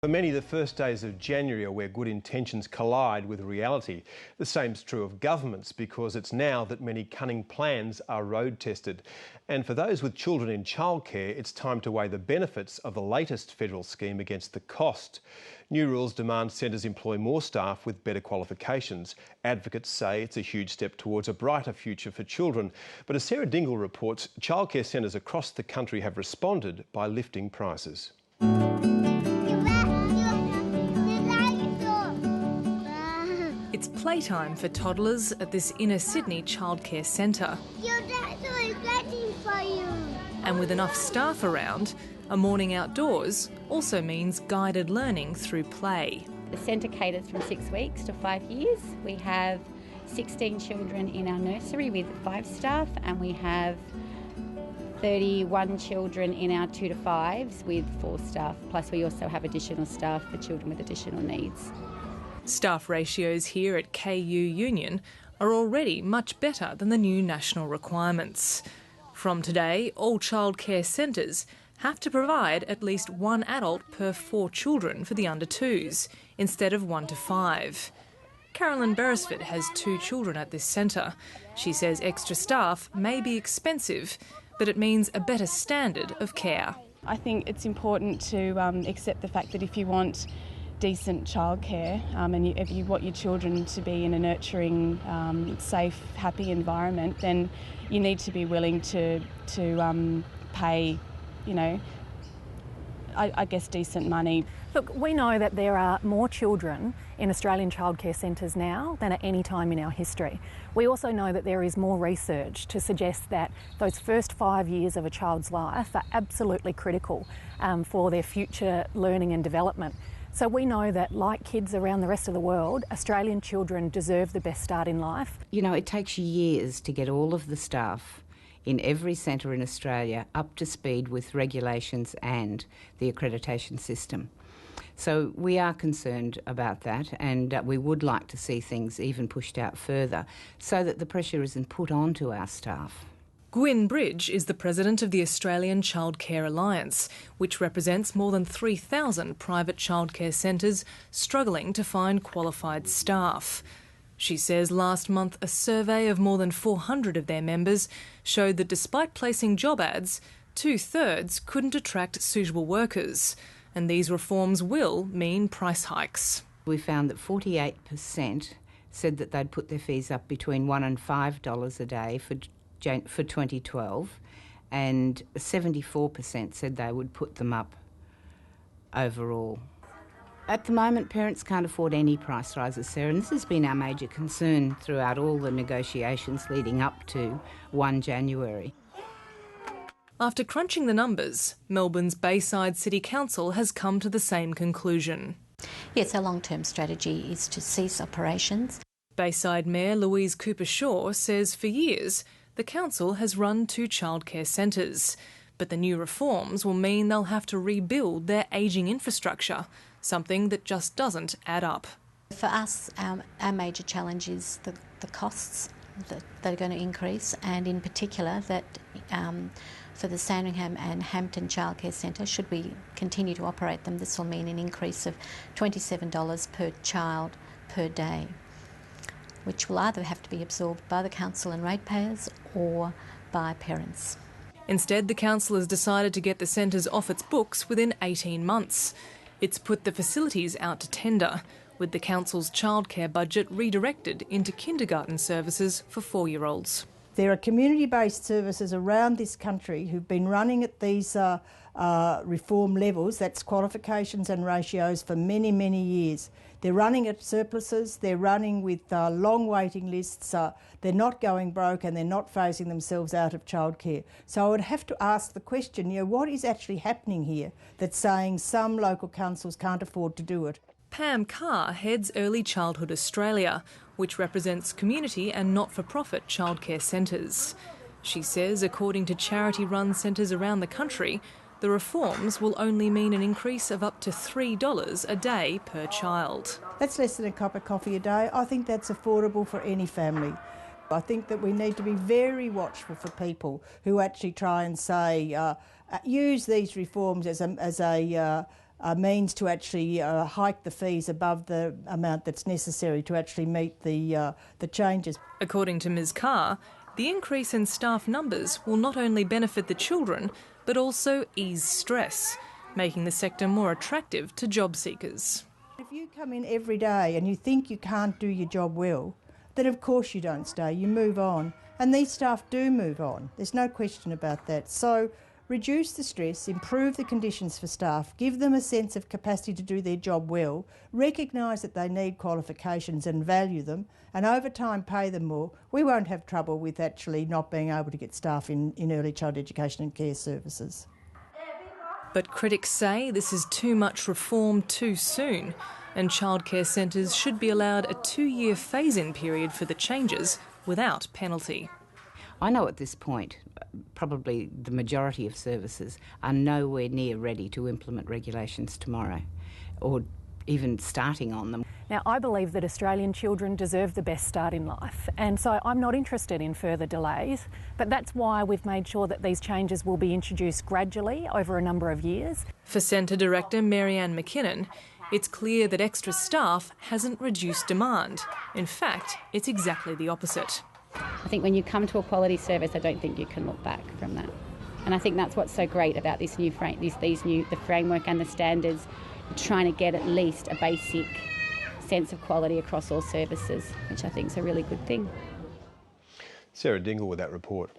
For many, the first days of January are where good intentions collide with reality. The same's true of governments, because it's now that many cunning plans are road-tested. And for those with children in childcare, it's time to weigh the benefits of the latest federal scheme against the cost. New rules demand centres employ more staff with better qualifications. Advocates say it's a huge step towards a brighter future for children. But as Sarah Dingle reports, childcare centres across the country have responded by lifting prices. It's playtime for toddlers at this inner Sydney childcare centre. Your dad's always waiting for you. And with enough staff around, a morning outdoors also means guided learning through play. The centre caters from 6 weeks to 5 years. We have 16 children in our nursery with 5 staff, and we have 31 children in our 2 to 5s with 4 staff. Plus we also have additional staff for children with additional needs. Staff ratios here at GWYNN are already much better than the new national requirements. From today, all childcare centres have to provide at least 1 adult per 4 children for the under 2s, instead of 1 to 5. Carolyn Beresford has 2 children at this centre. She says extra staff may be expensive, but it means a better standard of care. I think it's important to accept the fact that if you want decent childcare and if you want your children to be in a nurturing, safe, happy environment, then you need to be willing to pay, I guess, decent money. Look, we know that there are more children in Australian childcare centres now than at any time in our history. We also know that there is more research to suggest that those first 5 years of a child's life are absolutely critical for their future learning and development. So we know that, like kids around the rest of the world, Australian children deserve the best start in life. You know, it takes years to get all of the staff in every centre in Australia up to speed with regulations and the accreditation system. So we are concerned about that, and we would like to see things even pushed out further so that the pressure isn't put onto our staff. GWYNN Bridge is the president of the Australian Childcare Alliance, which represents more than 3,000 private childcare centres struggling to find qualified staff. She says last month a survey of more than 400 of their members showed that despite placing job ads, 2/3 couldn't attract suitable workers, and these reforms will mean price hikes. We found that 48% said that they'd put their fees up between $1 and $5 a day for 2012, and 74% said they would put them up overall. At the moment, parents can't afford any price rises, Sarah, and this has been our major concern throughout all the negotiations leading up to 1 January. After crunching the numbers, Melbourne's Bayside City Council has come to the same conclusion. Yes, our long-term strategy is to cease operations. Bayside Mayor Louise Cooper-Shaw says for years the council has run 2 childcare centres, but the new reforms will mean they'll have to rebuild their ageing infrastructure, something that just doesn't add up. For us, our major challenge is the costs that are going to increase, and in particular that for the Sandringham and Hampton Childcare Centre, should we continue to operate them, this will mean an increase of $27 per child per day, which will either have to be absorbed by the council and ratepayers or by parents. Instead, the council has decided to get the centres off its books within 18 months. It's put the facilities out to tender, with the council's childcare budget redirected into kindergarten services for 4-year-olds. There are community-based services around this country who've been running at these reform levels, that's qualifications and ratios, for many, many years. They're running at surpluses, they're running with long waiting lists, they're not going broke, and they're not phasing themselves out of childcare. So I would have to ask the question, what is actually happening here that's saying some local councils can't afford to do it? Pam Carr heads Early Childhood Australia, which represents community and not-for-profit childcare centres. She says, according to charity-run centres around the country, the reforms will only mean an increase of up to $3 a day per child. That's less than a cup of coffee a day. I think that's affordable for any family. I think that we need to be very watchful for people who actually try and say, use these reforms as a means to actually hike the fees above the amount that's necessary to actually meet the changes. According to Ms Carr, the increase in staff numbers will not only benefit the children, but also ease stress, making the sector more attractive to job seekers. If you come in every day and you think you can't do your job well, then of course you don't stay, you move on. And these staff do move on, there's no question about that. So reduce the stress, improve the conditions for staff, give them a sense of capacity to do their job well, recognise that they need qualifications and value them, and over time pay them more. We won't have trouble with actually not being able to get staff in early child education and care services. But critics say this is too much reform too soon, and childcare centres should be allowed a 2-year phase-in period for the changes without penalty. I know at this point, probably the majority of services are nowhere near ready to implement regulations tomorrow, or even starting on them. Now, I believe that Australian children deserve the best start in life, and so I'm not interested in further delays, but that's why we've made sure that these changes will be introduced gradually over a number of years. For Centre Director Marianne McKinnon, it's clear that extra staff hasn't reduced demand. In fact, it's exactly the opposite. I think when you come to a quality service, I don't think you can look back from that. And I think that's what's so great about this new the framework and the standards, trying to get at least a basic sense of quality across all services, which I think is a really good thing. Sarah Dingle with that report.